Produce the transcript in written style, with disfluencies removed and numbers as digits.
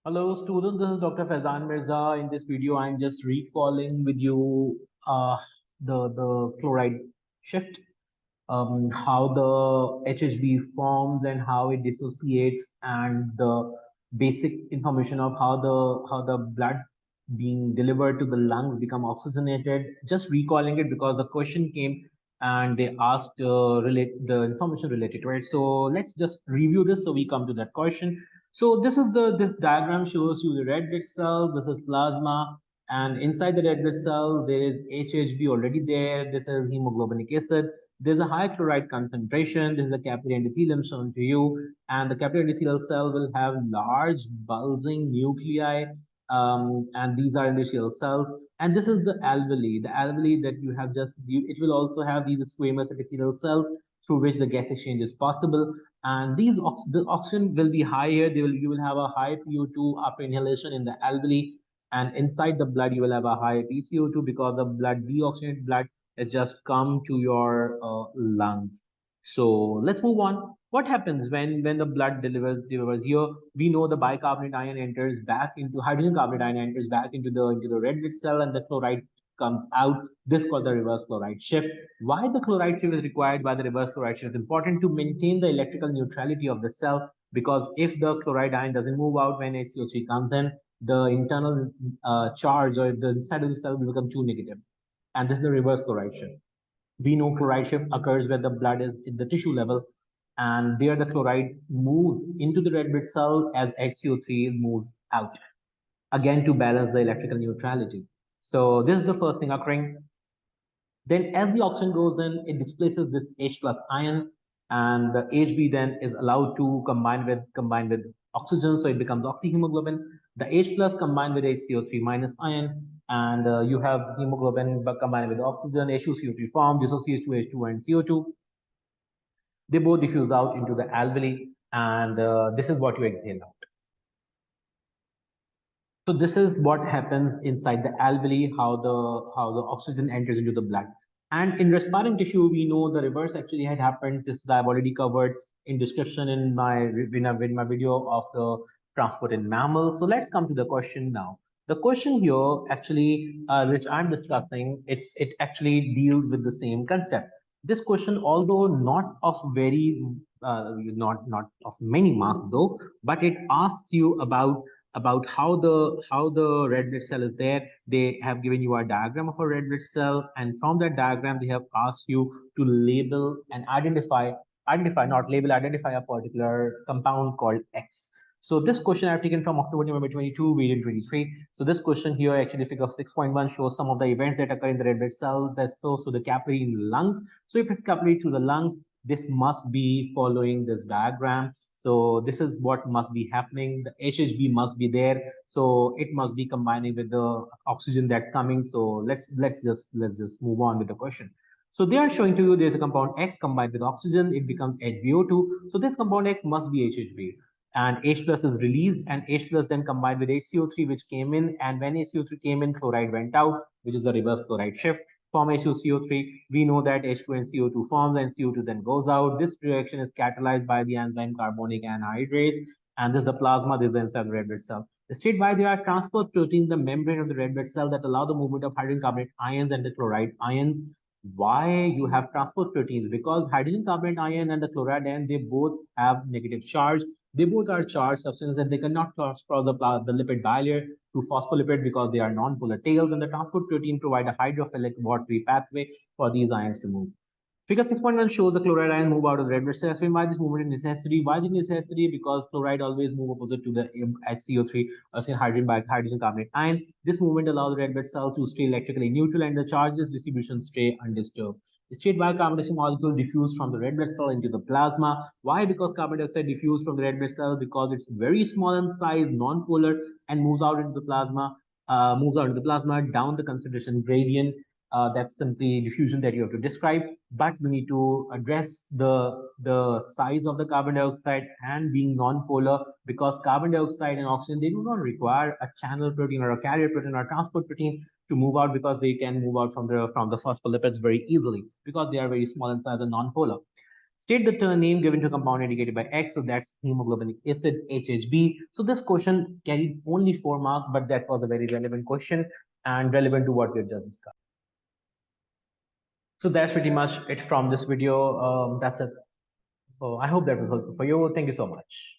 Hello, students. This is Dr. Faizan Mirza. In this video, I'm just recalling with you the chloride shift, how the HHB forms and how it dissociates, and the basic information of how the blood being delivered to the lungs become oxygenated. Just recalling it because the question came and they asked relate the information related to it. So let's just review this so we come to that question. So this diagram shows you the red blood cell. This is plasma, and inside the red blood cell there is HHB already there. This is hemoglobinic acid. There's a high chloride concentration. This is the capillary endothelium shown to you, and the capillary endothelial cell will have large bulging nuclei, and these are endothelial cells. And this is the alveoli. The alveoli that you have it will also have these squamous epithelial cells through which the gas exchange is possible. And the oxygen will be higher. You will have a high PO2 after inhalation in the alveoli, and inside the blood you will have a high PCO2 because the deoxygenated blood has just come to your lungs. So let's move on. What happens when the blood delivers here? We know the bicarbonate ion enters back into hydrogen carbonate ion enters back into the red blood cell, and the chloride comes out. This is called the reverse chloride shift. Why the chloride shift is required by the reverse chloride shift? It's important to maintain the electrical neutrality of the cell, because if the chloride ion doesn't move out when HCO3 comes in, the internal charge or the inside of the cell will become too negative, and this is the reverse chloride shift. We know chloride shift occurs where the blood is in the tissue level, and there the chloride moves into the red blood cell as HCO3 moves out, again to balance the electrical neutrality. So this is the first thing occurring. Then as the oxygen goes in, it displaces this H plus ion, and the HB then is allowed to combine with oxygen, so it becomes oxyhemoglobin. The H plus combined with HCO3 minus ion, and you have hemoglobin but combined with oxygen, H2CO3 form, dissociates to H2 and CO2. They both diffuse out into the alveoli, and this is what you exhale out. So this is what happens inside the alveoli, how the oxygen enters into the blood. And in respiring tissue, we know the reverse actually had happened. This I've already covered in description in my video of the transport in mammals. So let's come to the question now. The question here actually, which I'm discussing, it actually deals with the same concept. This question, although not of very not of many marks though, but it asks you about how the red blood cell is there. They have given you a diagram of a red blood cell, and from that diagram they have asked you to label and identify a particular compound called X. So this question I've taken from October November 22, variant 23. So this question here, actually figure 6.1, shows some of the events that occur in the red blood cell that flows to the capillary in the lungs. So if it's capillary through the lungs, this must be following this diagram. So this is what must be happening. The HHB must be there. So it must be combining with the oxygen that's coming. So let's just move on with the question. So they are showing to you there's a compound X combined with oxygen, it becomes HbO2. So this compound X must be HHB. And H plus is released, and H plus then combined with HCO3, which came in. And when HCO3 came in, chloride went out, which is the reverse chloride shift. Form H2CO3, we know that H2 and CO2 forms and CO2 then goes out. This reaction is catalyzed by the enzyme carbonic anhydrase, and this is the plasma, this is the inside of the red blood cell. State why there are transport proteins in the membrane of the red blood cell that allow the movement of hydrogen carbonate ions and the chloride ions. Why you have transport proteins? Because hydrogen carbonate ion and the chloride ion, they both have negative charge. They both are charged substances, and they cannot cross the lipid bilayer to phospholipid because they are non-polar tails, and the transport protein provide a hydrophilic watery pathway for these ions to move. Figure 6.1 shows the chloride ion move out of the red blood cell. Explain why this movement is necessary. Why is it necessary? Because chloride always move opposite to the HCO3, hydrogen by hydrogen carbonate ion. This movement allows the red blood cell to stay electrically neutral, and the charges distribution stay undisturbed. State why carbon dioxide molecule diffuse from the red blood cell into the plasma. Why? Because carbon dioxide diffuse from the red blood cell because it's very small in size, non-polar, and moves out into the plasma. Moves out into the plasma down the concentration gradient. That's simply diffusion that you have to describe, but we need to address the size of the carbon dioxide and being non-polar, because carbon dioxide and oxygen, they do not require a channel protein or a carrier protein or a transport protein to move out, because they can move out from the phospholipids very easily because they are very small in size and non-polar. State the term name given to a compound indicated by X. So that's hemoglobinic acid, HHB. So this question carried only 4 marks, but that was a very relevant question and relevant to what we have just discussed. So that's pretty much it from this video. That's it. I hope that was helpful for you. Thank you so much.